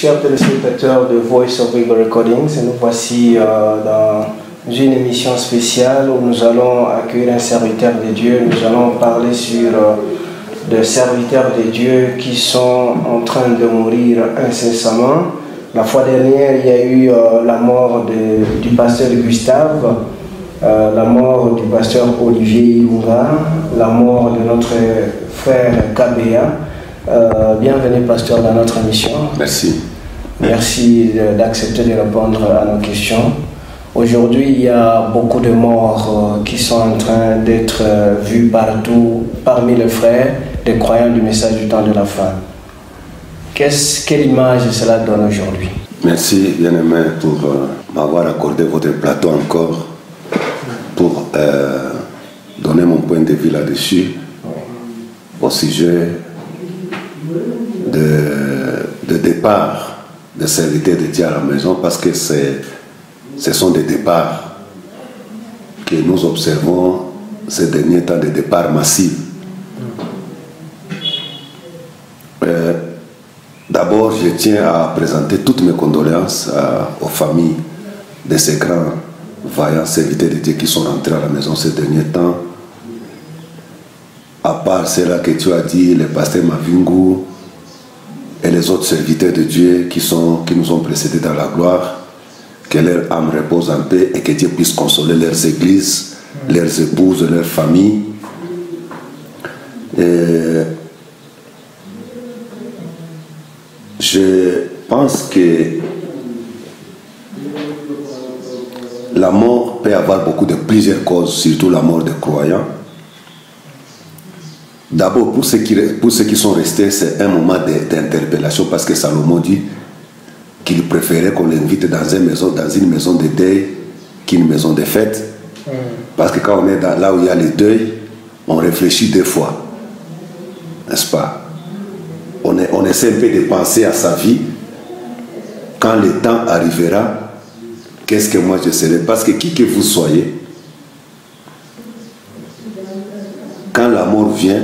chers téléspectateurs de Voice of Eagle Recordings, et nous voici dans une émission spéciale où nous allons accueillir un serviteur de Dieu. Nous allons parler sur des serviteurs de Dieu qui sont en train de mourir incessamment. La fois dernière, il y a eu la mort du pasteur Gustave, la mort du pasteur Olivier Ilunga, la mort de notre frère Kabea. Bienvenue pasteur dans notre émission. Merci. Merci d'accepter de répondre à nos questions. Aujourd'hui, il y a beaucoup de morts qui sont en train d'être vus partout parmi les frères des croyants du message du temps de la fin. Quelle image cela donne aujourd'hui? Merci bien-aimé pour m'avoir accordé votre plateau encore pour donner mon point de vue là-dessus au sujet de départ de serviteurs de Dieu à la maison, parce que ce sont des départs que nous observons ces derniers temps, des départs massifs. D'abord, je tiens à présenter toutes mes condoléances aux familles de ces grands vaillants serviteurs de Dieu qui sont rentrés à la maison ces derniers temps. À part cela que tu as dit, le pasteur Mavingu et les autres serviteurs de Dieu qui nous ont précédés dans la gloire, que leur âme repose en paix et que Dieu puisse consoler leurs églises, leurs épouses, leurs familles. Et je pense que la mort peut avoir plusieurs causes, surtout la mort des croyants. D'abord, pour ceux qui sont restés, c'est un moment d'interpellation, parce que Salomon dit qu'il préférait qu'on l'invite dans une maison de deuil qu'une maison de fête. Parce que quand on est là où il y a le deuil, on réfléchit deux fois. N'est-ce pas? On essaie un peu de penser à sa vie. Quand le temps arrivera, qu'est-ce que moi je serai? Parce que qui que vous soyez, quand la mort vient,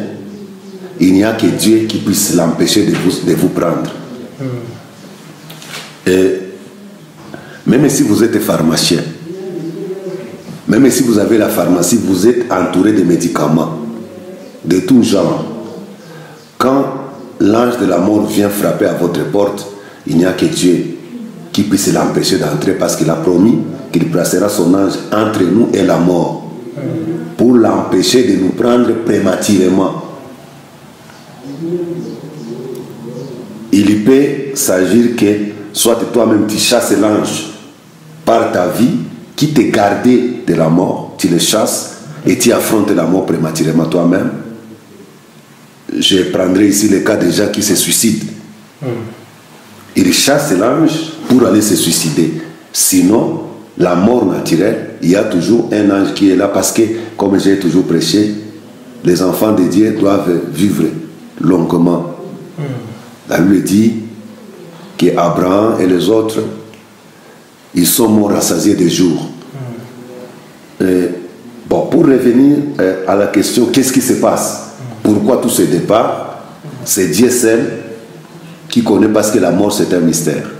il n'y a que Dieu qui puisse l'empêcher de vous prendre. Et même si vous êtes pharmacien, même si vous avez la pharmacie, vous êtes entouré de médicaments de tout genre. Quand l'ange de la mort vient frapper à votre porte, il n'y a que Dieu qui puisse l'empêcher d'entrer, parce qu'il a promis qu'il placera son ange entre nous et la mort pour l'empêcher de nous prendre prématurément. Il peut s'agir que soit toi-même tu chasses l'ange par ta vie qui t'est gardé de la mort, tu le chasses et tu affrontes la mort prématurément toi-même. Je prendrai ici le cas des gens qui se suicident. Ils chassent l'ange pour aller se suicider. Sinon, la mort naturelle, il y a toujours un ange qui est là, parce que, comme j'ai toujours prêché, les enfants de Dieu doivent vivre longuement. La Bible dit qu'Abraham et les autres, ils sont morts rassasiés de jours. Bon, pour revenir à la question, qu'est-ce qui se passe? Pourquoi tout ce départ? C'est Dieu seul qui connaît, parce que la mort c'est un mystère.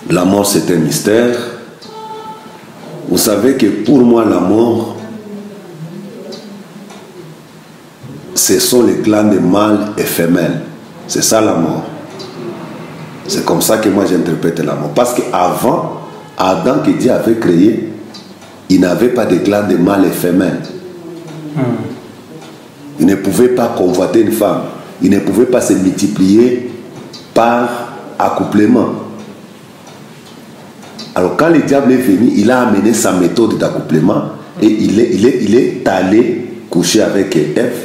La mort c'est un mystère. Vous savez que pour moi la mort, ce sont les glandes mâles et femelles. C'est ça la mort. C'est comme ça que moi j'interprète la mort. Parce qu'avant, Adam que Dieu avait créé, il n'avait pas de glandes mâles et femelles. Il ne pouvait pas convoiter une femme. Il ne pouvait pas se multiplier par accouplement. Alors quand le diable est venu, il a amené sa méthode d'accouplement et il est allé coucher avec Ève.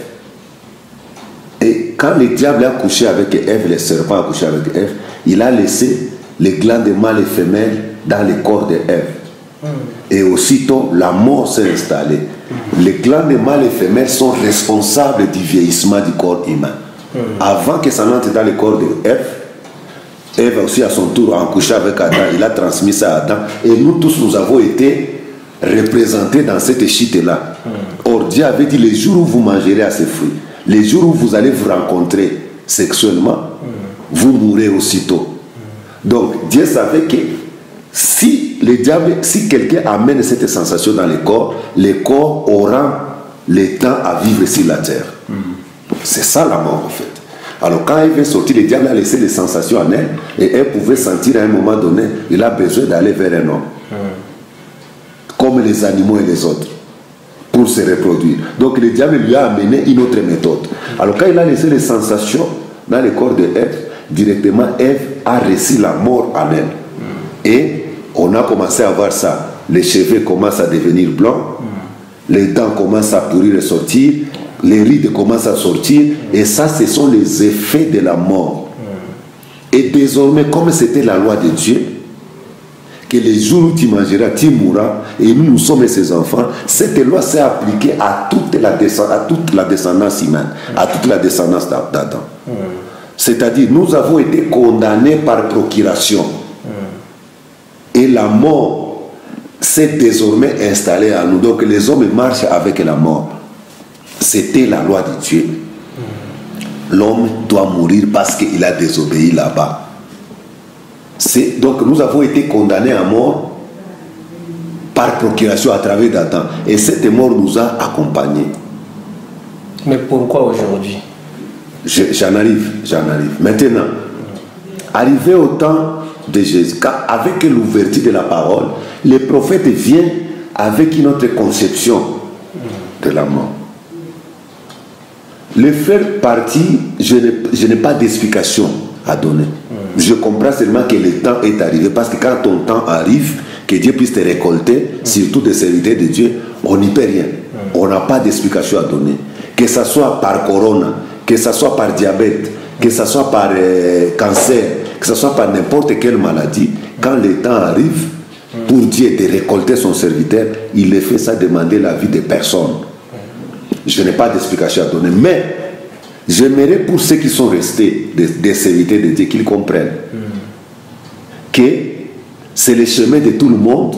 Et quand le diable a couché avec Ève, le serpent a couché avec Ève, il a laissé les glandes mâles et femelles dans le corps de Ève. Et aussitôt, la mort s'est installée. Les glandes mâles et femelles sont responsables du vieillissement du corps humain. Avant que ça n'entre dans le corps de Ève, Ève aussi à son tour a couché avec Adam, il a transmis ça à Adam. Et nous tous, nous avons été représentés dans cette chute-là. Or, Dieu avait dit, les jours où vous mangerez à ces fruits, les jours où vous allez vous rencontrer sexuellement, vous mourrez aussitôt. Donc Dieu savait que si le diable, si quelqu'un amène cette sensation dans les corps auront le temps à vivre sur la terre. C'est ça la mort en fait. Alors quand elle vient sortir, le diable a laissé les sensations en elle et elle pouvait sentir à un moment donné, il a besoin d'aller vers un homme. Comme les animaux et les autres, pour se reproduire. Donc le diable lui a amené une autre méthode. Alors quand il a laissé les sensations dans le corps de Ève, directement Ève a reçu la mort en elle. Et on a commencé à voir ça. Les cheveux commencent à devenir blancs, les dents commencent à pourrir et sortir, les rides commencent à sortir, et ça, ce sont les effets de la mort. Et désormais, comme c'était la loi de Dieu, que les jours où tu mangeras, tu mourras, et nous sommes ses enfants, cette loi s'est appliquée à toute la descendance humaine, à toute la descendance d'Adam. C'est-à-dire, nous avons été condamnés par procuration. Et la mort s'est désormais installée à nous. Donc les hommes marchent avec la mort. C'était la loi de Dieu. L'homme doit mourir parce qu'il a désobéi là-bas. Donc nous avons été condamnés à mort par procuration à travers d'Adam. Et cette mort nous a accompagnés. Mais pourquoi aujourd'hui? J'en arrive. Maintenant, arrivé au temps de Jésus, avec l'ouverture de la parole, le prophète vient avec une autre conception de la mort. Le faire partir, je n'ai pas d'explication à donner. Je comprends seulement que le temps est arrivé, parce que quand ton temps arrive, que Dieu puisse te récolter, surtout des serviteurs de Dieu, on n'y peut rien. On n'a pas d'explication à donner. Que ce soit par corona, que ce soit par diabète, que ce soit par cancer, que ce soit par n'importe quelle maladie, quand le temps arrive pour Dieu de récolter son serviteur, il le fait sans demander l'avis de personne. Je n'ai pas d'explication à donner, mais j'aimerais pour ceux qui sont restés des serviteurs de Dieu qu'ils comprennent que c'est le chemin de tout le monde,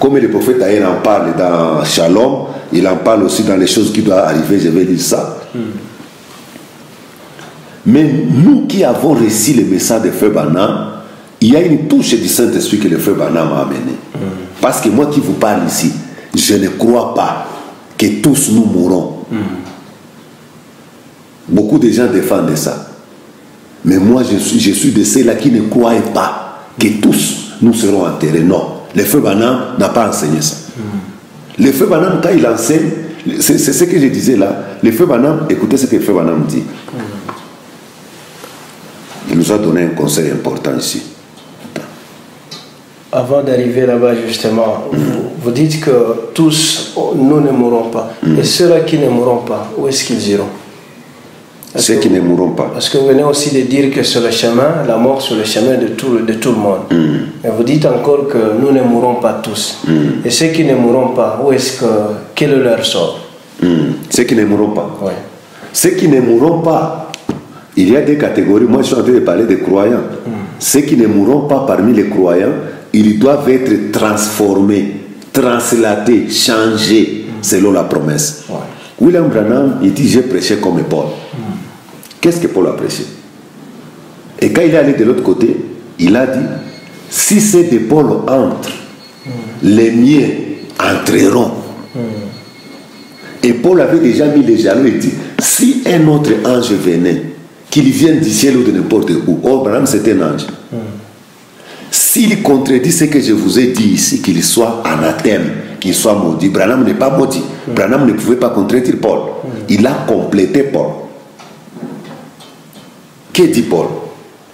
comme le prophète Aïe en parle dans Shalom, il en parle aussi dans les choses qui doivent arriver, je vais dire ça. Mais nous qui avons reçu le message de Frère Branham, il y a une touche du Saint-Esprit que le Frère Branham a amené. Parce que moi qui vous parle ici, je ne crois pas que tous nous mourrons. Beaucoup de gens défendent ça. Mais moi je suis de ceux-là qui ne croient pas que tous nous serons enterrés. Non, le Frère Branham n'a pas enseigné ça. Le Frère Branham, quand il enseigne, c'est ce que je disais là, le Frère Branham, écoutez ce que le Frère Branham dit. Il nous a donné un conseil important ici. Avant d'arriver là-bas, justement, vous dites que tous, nous ne mourrons pas. Et ceux-là qui ne mourront pas, où est-ce qu'ils iront? Ceux qui ne mourront pas. Parce que vous venez aussi de dire que sur le chemin, la mort sur le chemin de tout le monde. Et vous dites encore que nous ne mourrons pas tous. Et ceux qui ne mourront pas, quel est leur sort? Ceux qui ne mourront pas. Oui. Ceux qui ne mourront pas, il y a des catégories. Moi, je suis en train de parler des croyants. Ceux qui ne mourront pas parmi les croyants, ils doivent être transformés, translatés, changés selon la promesse. Ouais. William Branham, il dit, j'ai prêché comme Paul. Qu'est-ce que Paul a prêché? Et quand il est allé de l'autre côté, il a dit, si ces de Paul entrent, les miens entreront. Et Paul avait déjà mis les jalons et dit, si un autre ange venait, qu'il vienne du ciel ou de n'importe où, oh, Branham c'est un ange. S'il contredit ce que je vous ai dit ici, qu'il soit anathème, qu'il soit maudit, Branham n'est pas maudit. Branham ne pouvait pas contredire Paul. Il a complété Paul. Que dit Paul?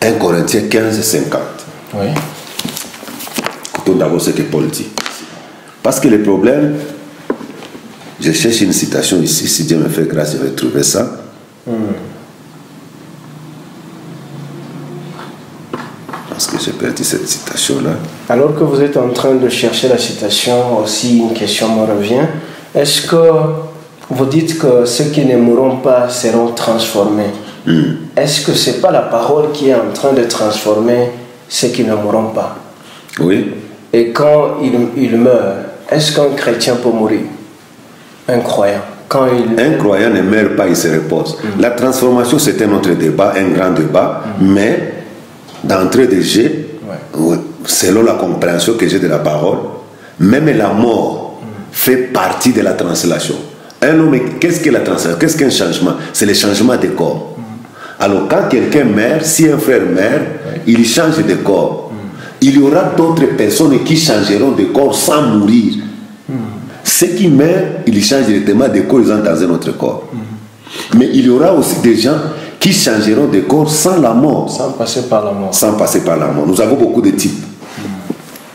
1 Corinthiens 15, 50. Oui. Écoutons d'abord ce que Paul dit. Parce que le problème, je cherche une citation ici, si Dieu me fait grâce, je vais trouver ça. Parce que j'ai perdu cette citation-là. Alors que vous êtes en train de chercher la citation, aussi une question me revient. Est-ce que vous dites que ceux qui ne mourront pas seront transformés? Est-ce que ce n'est pas la parole qui est en train de transformer ceux qui ne mourront pas? Oui. Et quand il meurt, est-ce qu'un chrétien peut mourir? Un croyant? Un croyant ne meurt pas, il se repose. La transformation, c'est un autre débat, un grand débat, mais d'entrée de jeu, selon la compréhension que j'ai de la parole, même la mort fait partie de la translation. Un homme, qu'est-ce que la translation? Qu'est-ce qu'un changement? C'est le changement de corps. Alors quand quelqu'un meurt, si un frère meurt, il change de corps. Il y aura d'autres personnes qui changeront de corps sans mourir. Ceux qui meurent, ils changent directement de corps, ils entrent dans un autre corps. Mais il y aura aussi des gens qui changeront de corps sans la mort. Sans passer par la mort. Sans passer par la mort. Nous avons beaucoup de types.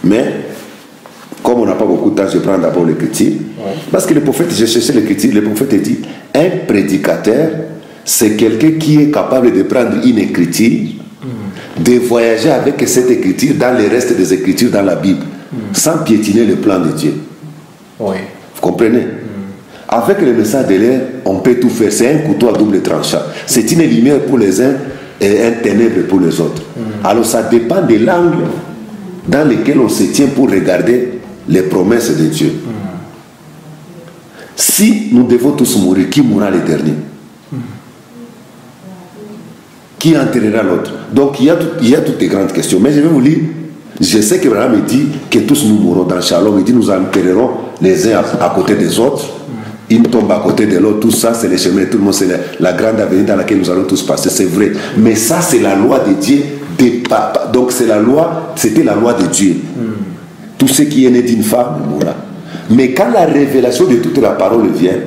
Mais, comme on n'a pas beaucoup de temps, je prends d'abord l'écriture. Parce que le prophète, j'ai cherché l'écriture, le prophète dit, un prédicateur, c'est quelqu'un qui est capable de prendre une écriture, de voyager avec cette écriture dans le reste des écritures dans la Bible, sans piétiner le plan de Dieu. Oui. Vous comprenez? Avec le message de l'air, on peut tout faire. C'est un couteau à double tranchant. C'est une lumière pour les uns et un ténèbre pour les autres. Alors ça dépend de l'angle dans lequel on se tient pour regarder les promesses de Dieu. Si nous devons tous mourir, qui mourra le dernier? Qui enterrera l'autre? Donc il y a toutes les grandes questions. Mais je vais vous lire. Je sais que Abraham dit que tous nous mourrons dans Shalom. Il dit nous enterrerons les uns à côté des autres. Une tombe à côté de l'autre. Tout ça, c'est le chemin. Tout le monde, c'est la grande avenue dans laquelle nous allons tous passer. C'est vrai. Mais ça, c'est la loi de Dieu. Donc c'est la loi. C'était la loi de Dieu. Tout ce qui est né d'une femme mourra. Mais quand la révélation de toute la parole vient,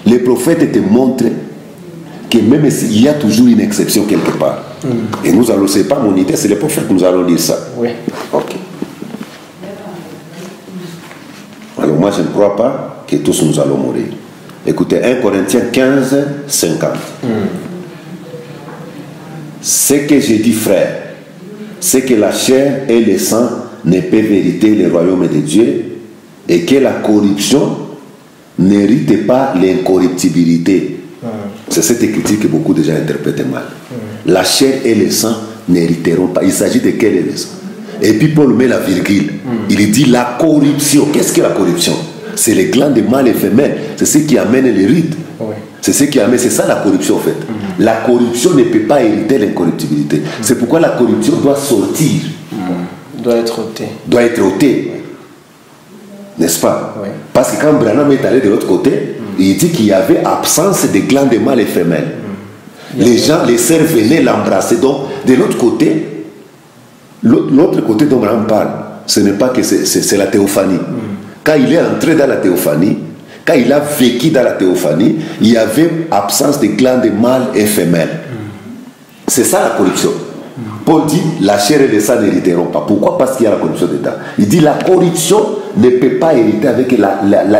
les prophètes te montrent que même s'il y a toujours une exception quelque part. Et nous allons, c'est pas mon idée, c'est les prophètes que nous allons lire ça. Oui. Ok. Alors moi je ne crois pas que tous nous allons mourir. Écoutez, 1 Corinthiens 15, 50. Ce que j'ai dit, frère, c'est que la chair et le sang ne peuvent hériter le royaume de Dieu et que la corruption n'hérite pas l'incorruptibilité. C'est cette écriture que beaucoup de gens interprètent mal. La chair et le sang n'hériteront pas. Il s'agit de quel est le sang? Et puis Paul met la virgule. Il dit la corruption. Qu'est-ce que la corruption? C'est les glandes mâles et femelles. C'est ce qui amène les rites. C'est ce qui amène. C'est ça la corruption en fait. La corruption ne peut pas hériter l'incorruptibilité. C'est pourquoi la corruption doit sortir. Doit être ôtée. Doit être ôtée. N'est-ce pas? Parce que quand Branham est allé de l'autre côté, il dit qu'il y avait absence de glandes mâles et femelles. Les gens, les sœurs venaient l'embrasser. Donc, de l'autre côté, l'autre côté dont Branham parle, ce n'est pas que c'est la théophanie. Quand il est entré dans la théophanie, quand il a vécu dans la théophanie, il y avait absence de glandes mâles et femelles. C'est ça la corruption. Paul dit, la chair et le sang n'hériteront pas. Pourquoi? Parce qu'il y a la corruption dedans. Il dit, la corruption ne peut pas hériter avec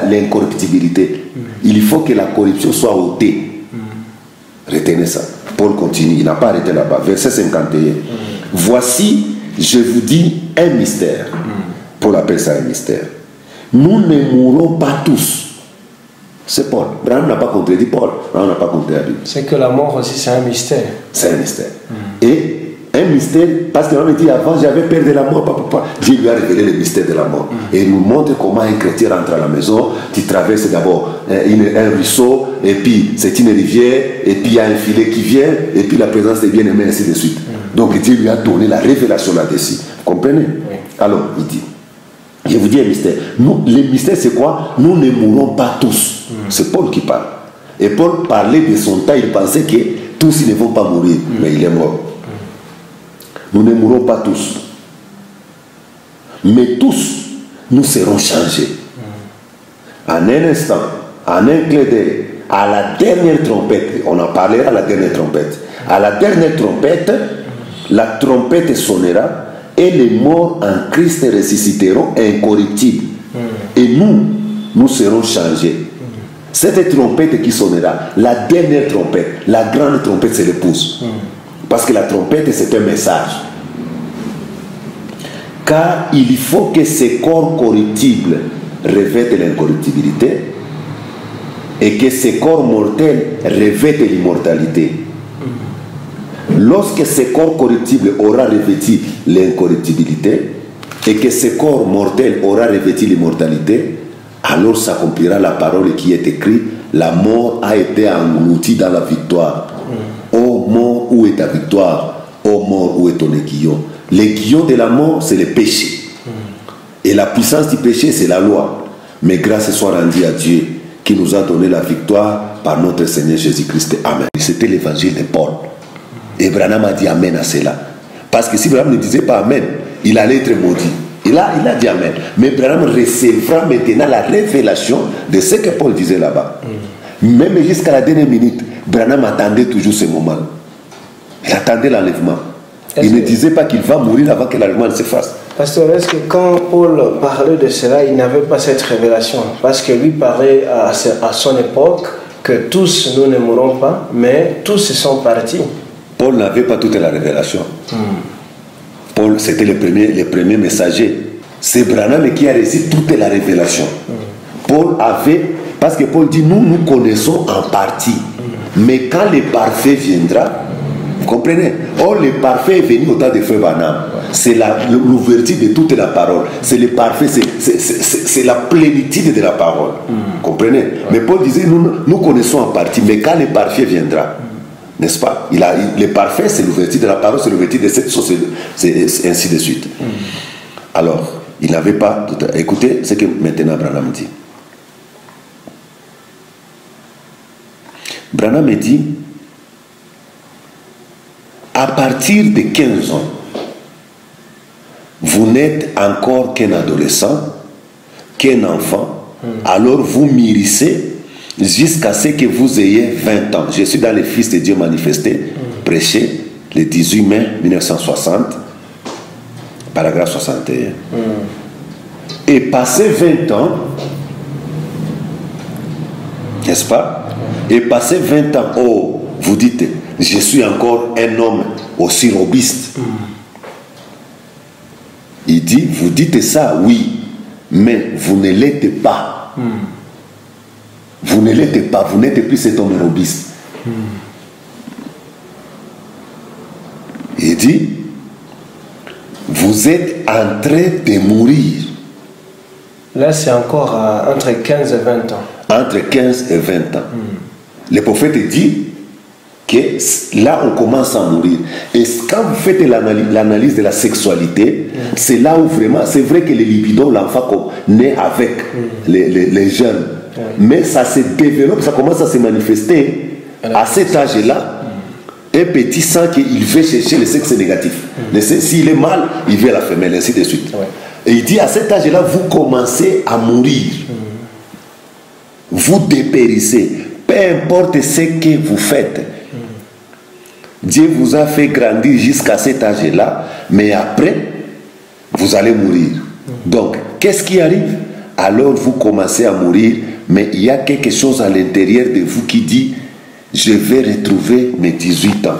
l'incorruptibilité. Il faut que la corruption soit ôtée. Retenez ça. Paul continue, il n'a pas arrêté là-bas. Verset 51. Voici, je vous dis un mystère. Paul appelle ça un mystère. Nous ne mourrons pas tous. C'est Paul. Branham n'a pas contredit Paul. Branham n'a pas contredit la Bible. C'est que la mort aussi, c'est un mystère. C'est un mystère. Et un mystère, parce que l'homme dit avant j'avais peur de la mort, papa. Dieu lui a révélé le mystère de la mort. Et il nous montre comment un chrétien rentre à la maison. Tu traverses d'abord un ruisseau, et puis c'est une rivière, et puis il y a un filet qui vient, et puis la présence des bien-aimés, ainsi de suite. Donc Dieu lui a donné la révélation là-dessus. Vous comprenez? Alors, il dit, je vous dis un mystère. Nous, le mystère c'est quoi? Nous ne mourrons pas tous. C'est Paul qui parle. Et Paul parlait de son temps, il pensait que tous ils ne vont pas mourir, mais il est mort. Nous ne mourrons pas tous. Mais tous, nous serons changés. En un instant, en un clin d'œil, à la dernière trompette, on en parlera à la dernière trompette. À la dernière trompette, la trompette sonnera et les morts en Christ ressusciteront incorruptibles. Et nous serons changés. Cette trompette qui sonnera, la dernière trompette, la grande trompette, c'est l'épouse. Parce que la trompette, c'est un message. Car il faut que ces corps corruptibles revêtent l'incorruptibilité et que ces corps mortels revêtent l'immortalité. Lorsque ces corps corruptibles aura revêtu l'incorruptibilité et que ces corps mortels aura revêtu l'immortalité, alors s'accomplira la parole qui est écrite: la mort a été engloutie dans la victoire. Oh mort, où est ta victoire? Oh mort, où est ton aiguillon? L'aiguillon de la mort, c'est le péché. Et la puissance du péché, c'est la loi. Mais grâce soit rendue à Dieu qui nous a donné la victoire par notre Seigneur Jésus-Christ. Amen. C'était l'évangile de Paul. Et Branham a dit Amen à cela. Parce que si Branham ne disait pas Amen, il allait être maudit. Il a dit Amen. Mais Branham recevra maintenant la révélation de ce que Paul disait là-bas. Même jusqu'à la dernière minute, Branham attendait toujours ce moment. Il attendait l'enlèvement. Il ne disait pas qu'il va mourir avant que l'enlèvement se fasse. Pasteur, est-ce que quand Paul parlait de cela, il n'avait pas cette révélation? Parce que lui parlait à son époque que tous nous ne mourrons pas, mais tous sont partis. Paul n'avait pas toute la révélation. Paul, c'était le premier messager. C'est Branham qui a reçu toute la révélation. Paul avait, parce que Paul dit, nous connaissons en partie. Mais quand le parfait viendra, vous comprenez? Or, le parfait est venu au temps de Frère Branham. C'est l'ouverture de toute la parole. C'est le parfait, c'est la plénitude de la parole. Vous comprenez? Mais Paul disait, nous connaissons en partie, mais quand le parfait viendra, n'est-ce pas? Le parfait, c'est l'ouverture de la parole, c'est l'ouverture de cette chose, c'est ainsi de suite. Alors, il n'avait pas... Écoutez ce que maintenant Branham dit. Branham dit, à partir de 15 ans, vous n'êtes encore qu'un adolescent, qu'un enfant, alors vous mûrissez jusqu'à ce que vous ayez 20 ans. Je suis dans les Fils de Dieu manifestés, prêché le 18 mai 1960, paragraphe 61. Et passé 20 ans, n'est-ce pas? Et passé 20 ans, oh, vous dites, je suis encore un homme aussi robuste. Il dit, vous dites ça, oui, mais vous ne l'êtes pas. Vous ne l'êtes pas, vous n'êtes plus cet homme robuste. Il dit, vous êtes en train de mourir. Là, c'est encore entre 15 et 20 ans. Entre 15 et 20 ans. Le prophète dit que là, on commence à mourir. Et quand vous faites l'analyse de la sexualité, c'est là où vraiment, c'est vrai que le libido, l'enfant naît avec les jeunes. Mais ça se développe, ça commence à se manifester à cet âge-là. Un petit sent qu'il veut chercher le sexe négatif. S'il est mâle, il veut la femelle, ainsi de suite. Et il dit, à cet âge-là, vous commencez à mourir. Vous dépérissez. Peu importe ce que vous faites. Dieu vous a fait grandir jusqu'à cet âge-là, mais après, vous allez mourir. Donc, qu'est-ce qui arrive? Alors vous commencez à mourir, mais il y a quelque chose à l'intérieur de vous qui dit, je vais retrouver mes 18 ans.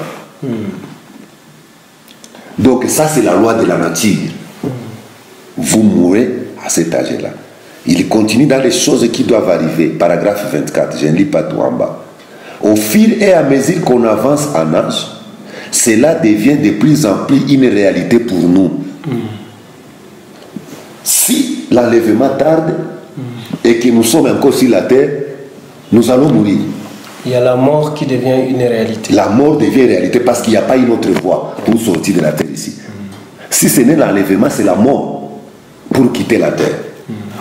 Donc ça, c'est la loi de la nature. Vous mourrez à cet âge-là. Il continue dans les choses qui doivent arriver. Paragraphe 24, je ne lis pas tout en bas. Au fil et à mesure qu'on avance en âge, cela devient de plus en plus une réalité pour nous. Si l'enlèvement tarde et que nous sommes encore sur la terre, nous allons mourir. Il y a la mort qui devient une réalité. La mort devient une réalité parce qu'il n'y a pas une autre voie pour sortir de la terre ici. Si ce n'est l'enlèvement, c'est la mort pour quitter la terre.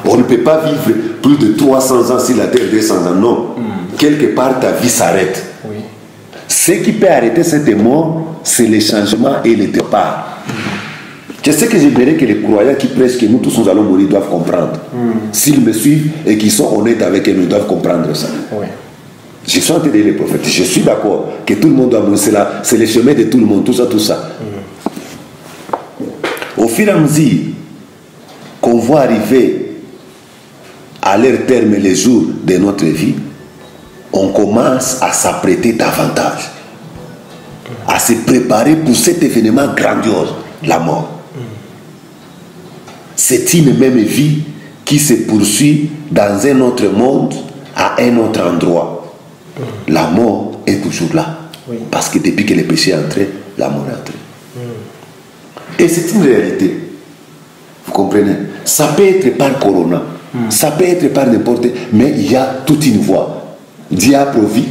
On ne peut pas vivre plus de 300 ans sur la terre, 200 ans, non. Quelque part, ta vie s'arrête. Oui. Ce qui peut arrêter cette mort, c'est le changement et le départ. C'est ce que j'aimerais que les croyants qui prêchent que nous tous nous allons mourir doivent comprendre. S'ils me suivent et qu'ils sont honnêtes avec eux, ils doivent comprendre ça. Oui. Je suis en train de dire les prophètes. Je suis d'accord que tout le monde doit mourir. C'est le chemin de tout le monde, tout ça, tout ça. Au fur et à mesure qu'on voit arriver à leur terme les jours de notre vie, on commence à s'apprêter davantage, à se préparer pour cet événement grandiose, la mort. C'est une même vie qui se poursuit dans un autre monde, à un autre endroit. La mort est toujours là. Oui. Parce que depuis que le péché est entré, la mort est entrée. Et c'est une réalité. Vous comprenez? Ça peut être par corona, ça peut être par n'importe, mais il y a toute une voie. Dieu a pourvu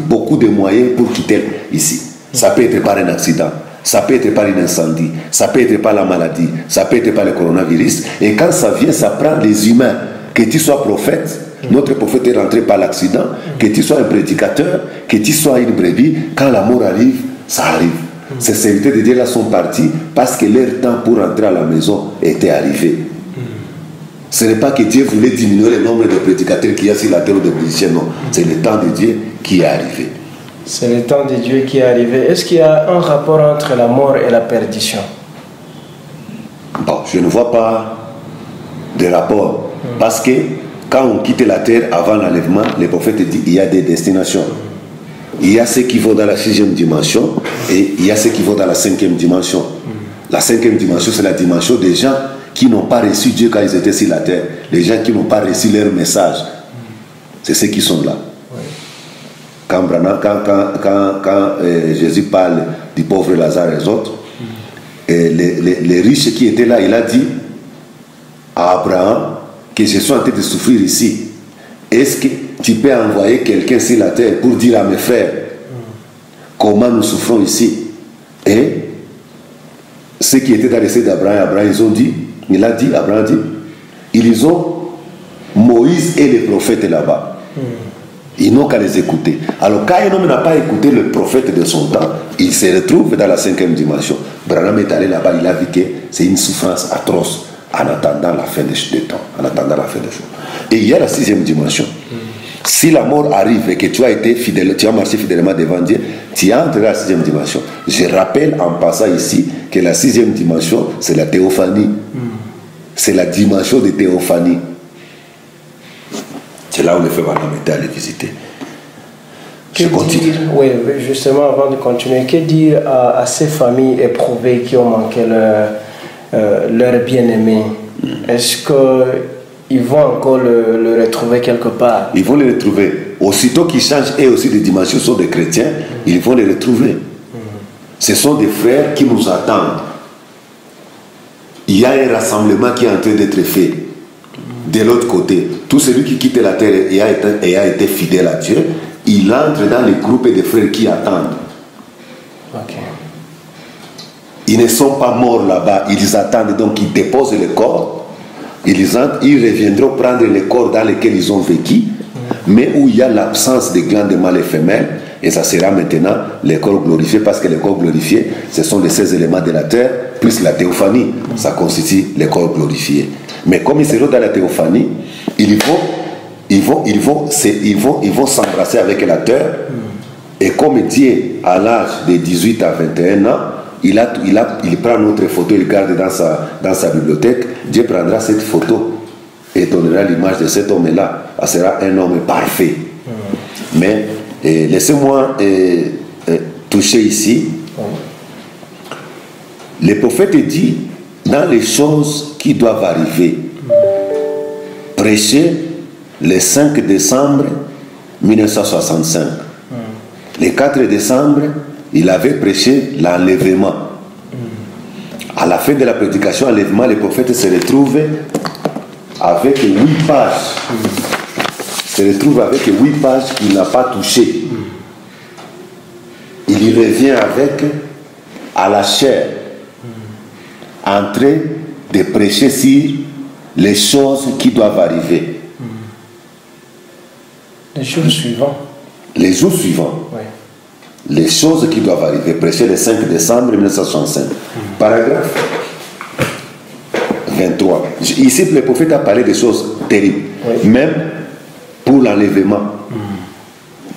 beaucoup de moyens pour quitter ici. Ça peut être par un accident, ça peut être par un incendie, ça peut être par la maladie, ça peut être par le coronavirus. Et quand ça vient, ça prend les humains. Que tu sois prophète, notre prophète est rentré par l'accident, que tu sois un prédicateur, que tu sois une brebis, quand la mort arrive, ça arrive. Ces serviteurs de Dieu là sont partis parce que leur temps pour rentrer à la maison était arrivé. Ce n'est pas que Dieu voulait diminuer le nombre de prédicateurs qu'il y a sur la terre ou de musiciens, non. C'est le temps de Dieu qui est arrivé. C'est le temps de Dieu qui est arrivé. Est-ce qu'il y a un rapport entre la mort et la perdition? Bon, je ne vois pas de rapport. Parce que quand on quitte la terre avant l'enlèvement, le prophète dit qu'il y a des destinations. Il y a ceux qui vont dans la 6e dimension et il y a ceux qui vont dans la 5e dimension. La 5e dimension, c'est la dimension des gens qui n'ont pas reçu Dieu quand ils étaient sur la terre. Les gens qui n'ont pas reçu leur message. C'est ceux qui sont là. Quand Jésus parle du pauvre Lazare et les autres, et les riches qui étaient là, il a dit à Abraham que je suis en train de souffrir ici. Est-ce que tu peux envoyer quelqu'un sur la terre pour dire à mes frères comment nous souffrons ici? Et ceux qui étaient dans l'essai d'Abraham, ils ont dit, Abraham dit, ils ont Moïse et les prophètes là-bas. Ils n'ont qu'à les écouter. Alors quand un homme n'a pas écouté le prophète de son temps, il se retrouve dans la 5e dimension. Abraham est allé là-bas, il a vu que c'est une souffrance atroce en attendant la fin des temps, en attendant la fin des jours. Et il y a la 6e dimension. Si la mort arrive et que tu as été fidèle, tu as marché fidèlement devant Dieu, tu entres dans la 6e dimension. Je rappelle en passant ici que la 6e dimension, c'est la théophanie. C'est la dimension de théophanie. C'est là où le frère Branham était allé visiter. Que dire, oui, justement, avant de continuer, que dire à ces familles éprouvées qui ont manqué leur bien-aimé? Est-ce qu'ils vont encore le retrouver quelque part? Ils vont le retrouver. Aussitôt qu'ils changent et aussi de dimension, sont des chrétiens, ils vont les retrouver. Ce sont des frères qui nous attendent. Il y a un rassemblement qui est en train d'être fait. De l'autre côté, tout celui qui quitte la terre et a été fidèle à Dieu, il entre dans les groupes de frères qui attendent. Okay. Ils ne sont pas morts là-bas, ils attendent, donc ils déposent le corps, ils reviendront prendre le corps dans lequel ils ont vécu, mais où il y a l'absence des glandes mâles et femelles, et ça sera maintenant le corps glorifié, parce que le corps glorifié, ce sont les 16 éléments de la terre, plus la théophanie, ça constitue le corps glorifié. Mais comme ils seront dans la théophanie, ils vont s'embrasser avec la terre. Et comme Dieu, à l'âge de 18 à 21 ans, il prend notre photo, il garde dans sa bibliothèque. Dieu prendra cette photo et donnera l'image de cet homme-là. Ça sera un homme parfait. Mais laissez-moi toucher ici. Le prophète dit, dans les choses qui doivent arriver, prêcher le 5 décembre 1965. Le 4 décembre, il avait prêché l'enlèvement. À la fin de la prédication enlèvement, le prophète se retrouve avec 8 pages. Se retrouve avec 8 pages qu'il n'a pas touchées. Il y revient avec à la chair, en train de prêcher sur les choses qui doivent arriver. Les jours suivants. Les jours suivants. Oui. Les choses qui doivent arriver. Prêcher le 5 décembre 1965. Paragraphe 23. Ici, le prophète a parlé des choses terribles. Oui. Même pour l'enlèvement.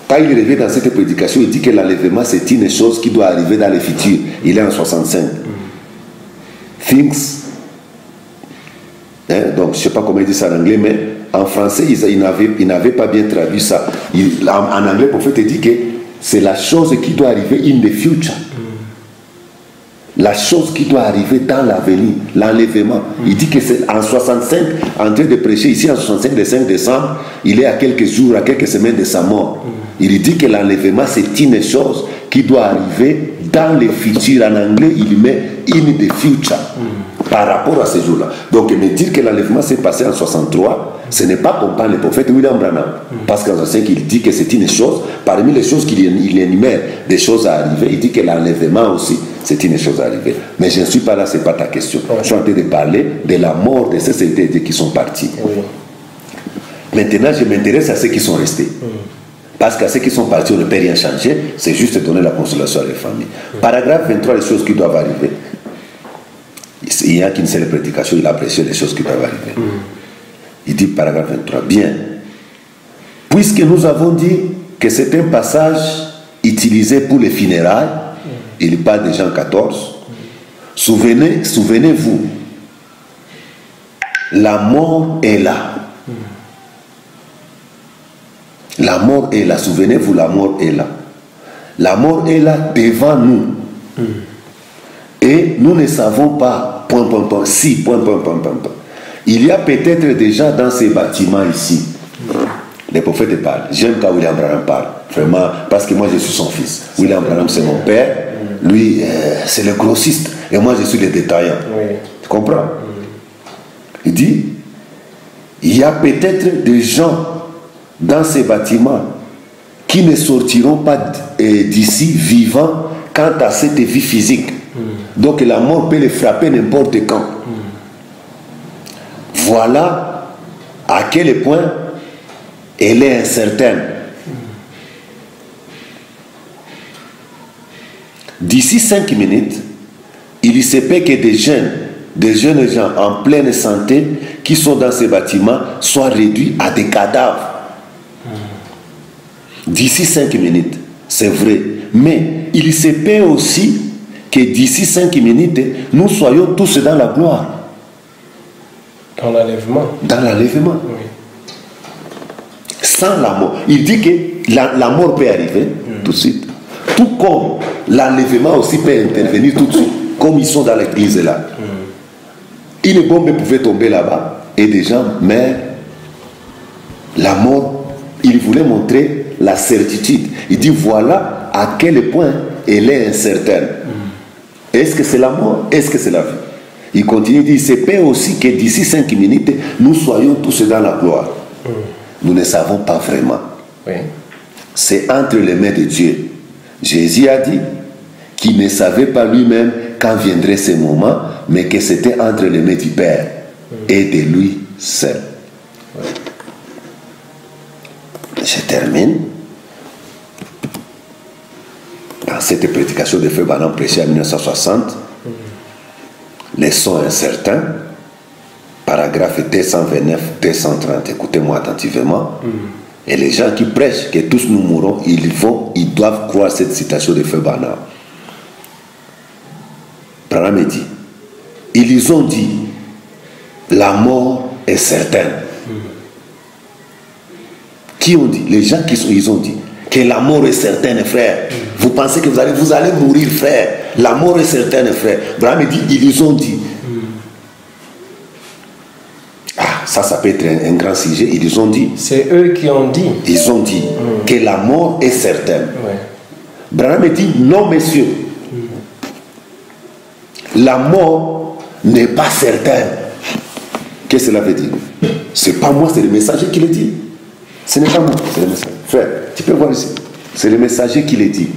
Quand il revient dans cette prédication, il dit que l'enlèvement, c'est une chose qui doit arriver dans le futur. Il est en 65. Things. Donc, je ne sais pas comment il dit ça en anglais, mais en français, ils n'avaient pas bien traduit ça. En anglais, le prophète dit que c'est la chose qui doit arriver in the future. La chose qui doit arriver dans l'avenir, l'enlèvement. Il dit que c'est en 65, en train de prêcher ici, en 65, le 5 décembre, il est à quelques jours, à quelques semaines de sa mort. Il dit que l'enlèvement, c'est une chose qui doit arriver dans le futur. En anglais, il met in the future. par rapport à ces jours-là. Donc, me dire que l'enlèvement s'est passé en 63, ce n'est pas comprendre le prophète William Branham. Parce qu'en 65, il dit que c'est une chose, parmi les choses qu'il énumère, des choses à arriver, il dit que l'enlèvement aussi, c'est une chose à arriver. Mais je ne suis pas là, ce n'est pas ta question. Je suis en train de parler de la mort de ces sociétés qui sont partis. Maintenant, je m'intéresse à ceux qui sont restés. Parce qu'à ceux qui sont partis, on ne peut rien changer, c'est juste donner la consolation à les familles. Paragraphe 23, les choses qui doivent arriver. Il n'y a qu'une seule prédication, il apprécie les choses qui doivent arriver. Il dit, paragraphe 23, bien. Puisque nous avons dit que c'est un passage utilisé pour les funérailles, il parle de Jean 14, souvenez-vous, la mort est là. La mort est là, souvenez-vous, la mort est là. La mort est là devant nous. Et nous ne savons pas, si, il y a peut-être déjà dans ces bâtiments ici. Les prophètes parlent. J'aime quand William Branham parle. Vraiment, parce que moi je suis son fils. William Branham c'est mon père. Lui, c'est le grossiste. Et moi je suis le détaillant. Tu comprends? Il dit, il y a peut-être des gens dans ces bâtiments qui ne sortiront pas d'ici vivants quant à cette vie physique. Donc la mort peut les frapper n'importe quand. Voilà à quel point elle est incertaine. D'ici 5 minutes, il se peut que des jeunes gens en pleine santé qui sont dans ces bâtiments soient réduits à des cadavres. D'ici 5 minutes, c'est vrai. Mais il se peut aussi que d'ici 5 minutes, nous soyons tous dans la gloire. Dans l'enlèvement. Dans l'enlèvement. Oui. Sans la mort. Il dit que la mort peut arriver tout de suite. Tout comme l'enlèvement aussi peut intervenir tout de suite. Comme ils sont dans l'église là. Une bombe pouvait tomber là-bas et des gens meurent. La mort, il voulait montrer la certitude. Il dit voilà à quel point elle est incertaine. Est-ce que c'est la mort? Est-ce que c'est la vie? Il continue, il dit, c'est peut aussi que d'ici 5 minutes, nous soyons tous dans la gloire. Nous ne savons pas vraiment. Oui. C'est entre les mains de Dieu. Jésus a dit qu'il ne savait pas lui-même quand viendrait ce moment, mais que c'était entre les mains du Père et de lui seul. Je termine. Dans cette prédication de Frère Branham prêchée en 1960, les sons incertains, paragraphe 229-230, écoutez-moi attentivement. Et les gens qui prêchent que tous nous mourrons, ils doivent croire cette citation de Frère Branham. Branham dit, ils ont dit, la mort est certaine. Qui ont dit? Les gens ils ont dit que la mort est certaine, frère. Vous pensez que vous allez mourir, frère. La mort est certaine, frère. Branham dit, ils ont dit. Ah, ça peut être un grand sujet. Ils ont dit. C'est eux qui ont dit. Ils ont dit que la mort est certaine. Ouais. Branham dit, non, messieurs. La mort n'est pas certaine. Qu'est-ce que cela veut dire? C'est pas moi, c'est le messager qui le dit. Ce n'est pas moi, c'est le messager. Frère, tu peux voir ici. C'est le messager qui le dit.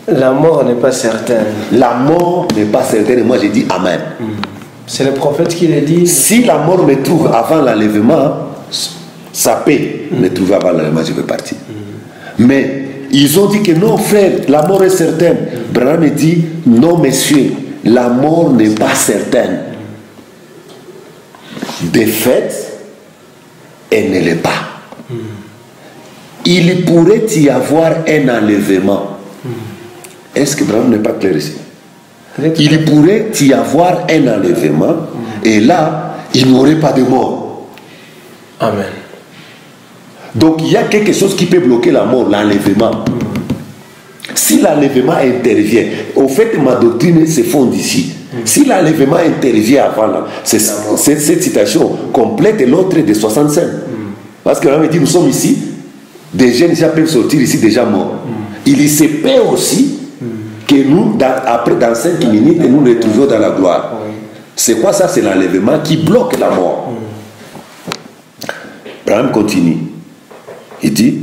La mort n'est pas certaine. La mort n'est pas certaine. Et moi, j'ai dit Amen. C'est le prophète qui le dit. Si la mort me trouve avant l'enlèvement, ça peut me trouver avant l'enlèvement, je vais partir. Mais ils ont dit que non, frère, la mort est certaine. Branham dit, non, messieurs, la mort n'est pas certaine. De fait, elle ne l'est pas. Il pourrait y avoir un enlèvement. Est-ce que Branham n'est pas clair ici? Il pourrait y avoir un enlèvement et là, il n'y aurait pas de mort. Amen. Donc il y a quelque chose qui peut bloquer la mort, l'enlèvement. Si l'enlèvement intervient, au fait ma doctrine se fonde ici. Si l'enlèvement intervient avant là, c'est cette citation complète et l'autre de 65. Parce que Branham dit, nous sommes ici, des jeunes déjà peuvent sortir ici déjà morts. Il se peut aussi que nous, dans 5 minutes, nous nous retrouvions dans la gloire. C'est quoi ça? C'est l'enlèvement qui bloque la mort. Abraham continue. Il dit,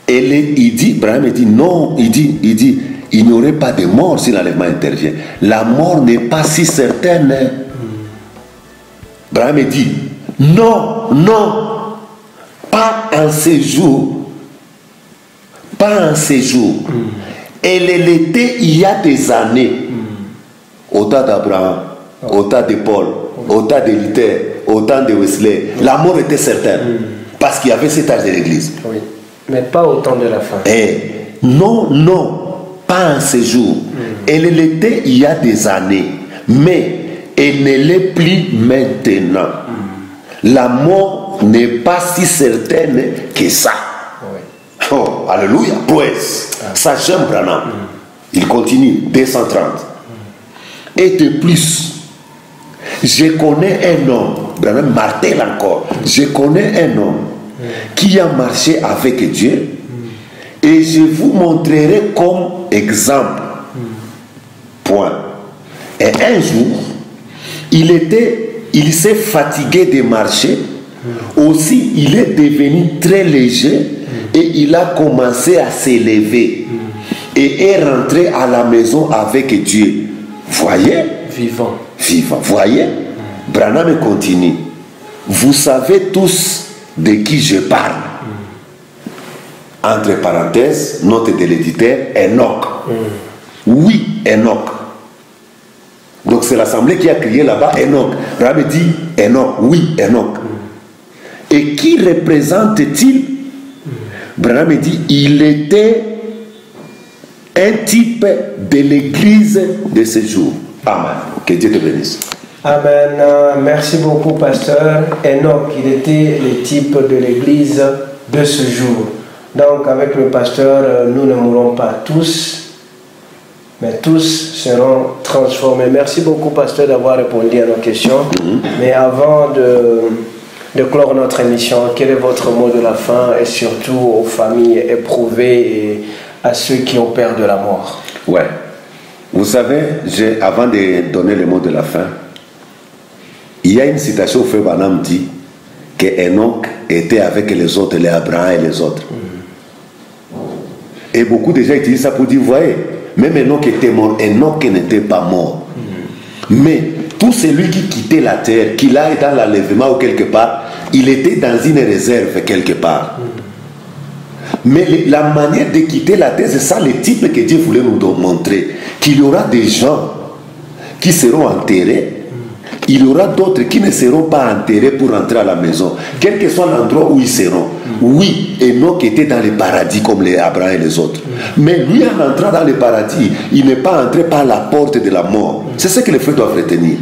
Abraham dit non, il dit, il n'y aurait pas de mort si l'enlèvement intervient. La mort n'est pas si certaine. Abraham dit, non, pas en ces jours. Pas en ces jours. Elle l'était il y a des années. Au temps d'Abraham, au temps de Paul, au temps de Luther, au temps de Wesley, la mort était certaine. Parce qu'il y avait cet âge de l'église. Oui. Mais pas au temps de la fin. Non, pas en ces jours. Elle l'était il y a des années. Mais elle ne l'est plus maintenant. La mort n'est pas si certaine que ça. Oui. Oh, alléluia. Pues, ça j'aime Branham. Il continue, 230. Et de plus, je connais un homme, Branham martèle encore, je connais un homme qui a marché avec Dieu et je vous montrerai comme exemple. Point. Et un jour, il s'est fatigué de marcher, aussi il est devenu très léger et il a commencé à s'élever et est rentré à la maison avec Dieu. Voyez? Vivant. Voyez? Branham continue. Vous savez tous de qui je parle. Entre parenthèses, note de l'éditeur, Enoch. Oui, Enoch. Donc c'est l'assemblée qui a crié là-bas, Enoch. Branham dit, Enoch, oui, Enoch. Et qui représente-t-il? Branham dit, il était un type de l'église de ce jour. Amen. Que Dieu te bénisse. Amen. Merci beaucoup, pasteur. Enoch, il était le type de l'église de ce jour. Donc, avec le pasteur, nous ne mourrons pas tous, mais tous seront transformés. Merci beaucoup, pasteur, d'avoir répondu à nos questions. Mais avant de clore notre émission, quel est votre mot de la fin et surtout aux familles éprouvées et à ceux qui ont peur de la mort? Ouais. Vous savez, avant de donner le mot de la fin, il y a une citation où Frère Branham dit que Enoch était avec les autres, les Abraham et les autres. Et beaucoup de gens utilisent ça pour dire, voyez, même Enoch était mort, Enoch n'était pas mort. Mais tout celui qui quittait la terre, qu'il aille dans l'enlèvement ou quelque part, il était dans une réserve quelque part. Mais la manière de quitter la terre, c'est ça le type que Dieu voulait nous montrer. Qu'il y aura des gens qui seront enterrés, il y aura d'autres qui ne seront pas enterrés pour entrer à la maison, quel que soit l'endroit où ils seront. Oui, Enoch était dans le paradis comme les Abraham et les autres. Mais lui, en entrant dans le paradis, il n'est pas entré par la porte de la mort. C'est ce que les frères doivent retenir.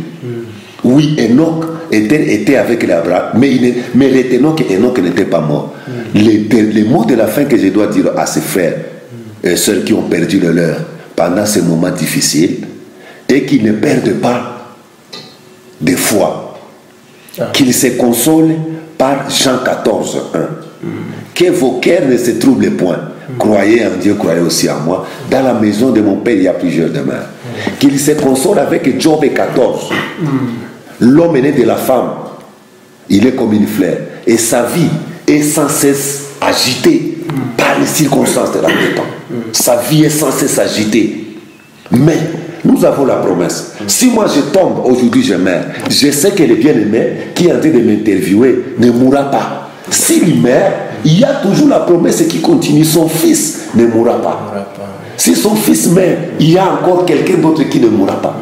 Oui, Enoch était avec les Abraham, mais les Enoch n'était pas mort. Les mots de la fin que je dois dire à ces frères et ceux qui ont perdu le leur pendant ces moments difficiles, et qui ne perdent pas de foi, qu'ils se consolent par Jean 14, 1. Que vos cœurs ne se troublent point. Croyez en Dieu, croyez aussi en moi. Dans la maison de mon Père, il y a plusieurs demeures. Qu'ils se consolent avec Job 14. L'homme est né de la femme. Il est comme une fleur. Et sa vie est sans cesse agitée par les circonstances de la temps. Sa vie est sans cesse agitée. Mais nous avons la promesse. Si moi je tombe, aujourd'hui je meurs, je sais que le bien-aimé qui est en train de m'interviewer ne mourra pas. S'il meurt, il y a toujours la promesse qui continue. Son fils ne mourra pas. Si son fils meurt, il y a encore quelqu'un d'autre qui ne mourra pas.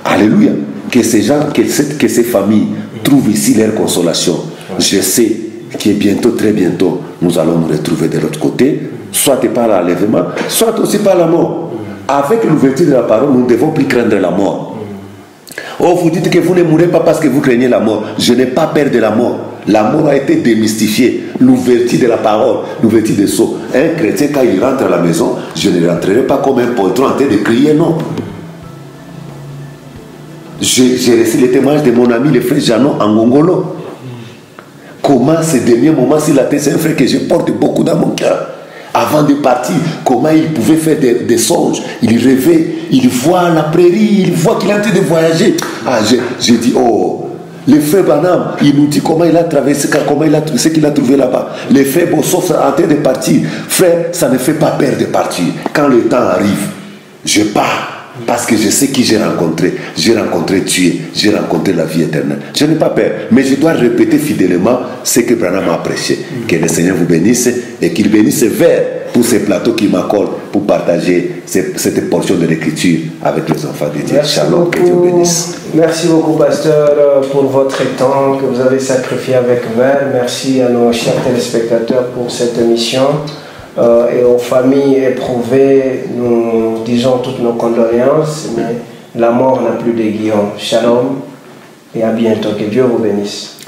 Alléluia. Que ces gens, que ces familles trouvent ici leur consolation. Je sais que bientôt, très bientôt, nous allons nous retrouver de l'autre côté, soit par l'enlèvement, soit aussi par la mort. Avec l'ouverture de la parole, nous ne devons plus craindre la mort. Oh, vous dites que vous ne mourrez pas parce que vous craignez la mort. Je n'ai pas peur de la mort. La mort a été démystifiée. L'ouverture de la parole, l'ouverture des sceaux. Un chrétien, quand il rentre à la maison, je ne rentrerai pas comme un poltron en train de crier, non. J'ai reçu le témoignage de mon ami, le frère Janon Angongolo. Comment ces derniers moments, s'il a été, c'est un frère que je porte beaucoup dans mon cœur. avant de partir, comment il pouvait faire des songes. Il rêvait, il voit la prairie, il voit qu'il est en train de voyager. Ah, j'ai dit, oh, le frère Branham, il nous dit comment il a traversé, ce qu'il a trouvé là-bas. Les frères Bossoff sont en train de partir. Frère, ça ne fait pas peur de partir. Quand le temps arrive, je pars. Parce que je sais qui j'ai rencontré. J'ai rencontré Dieu. J'ai rencontré la vie éternelle. Je n'ai pas peur. Mais je dois répéter fidèlement ce que Branham a prêché. Que le Seigneur vous bénisse et qu'il bénisse Vert pour ces plateaux qui m'accordent pour partager cette portion de l'écriture avec les enfants de Dieu. Shalom, que Dieu vous bénisse. Merci beaucoup, pasteur, pour votre temps que vous avez sacrifié avec Vert. Merci à nos chers téléspectateurs pour cette émission. Et aux familles éprouvées, nous disons toutes nos condoléances, mais la mort n'a plus d'aiguillon. Shalom et à bientôt. Que Dieu vous bénisse.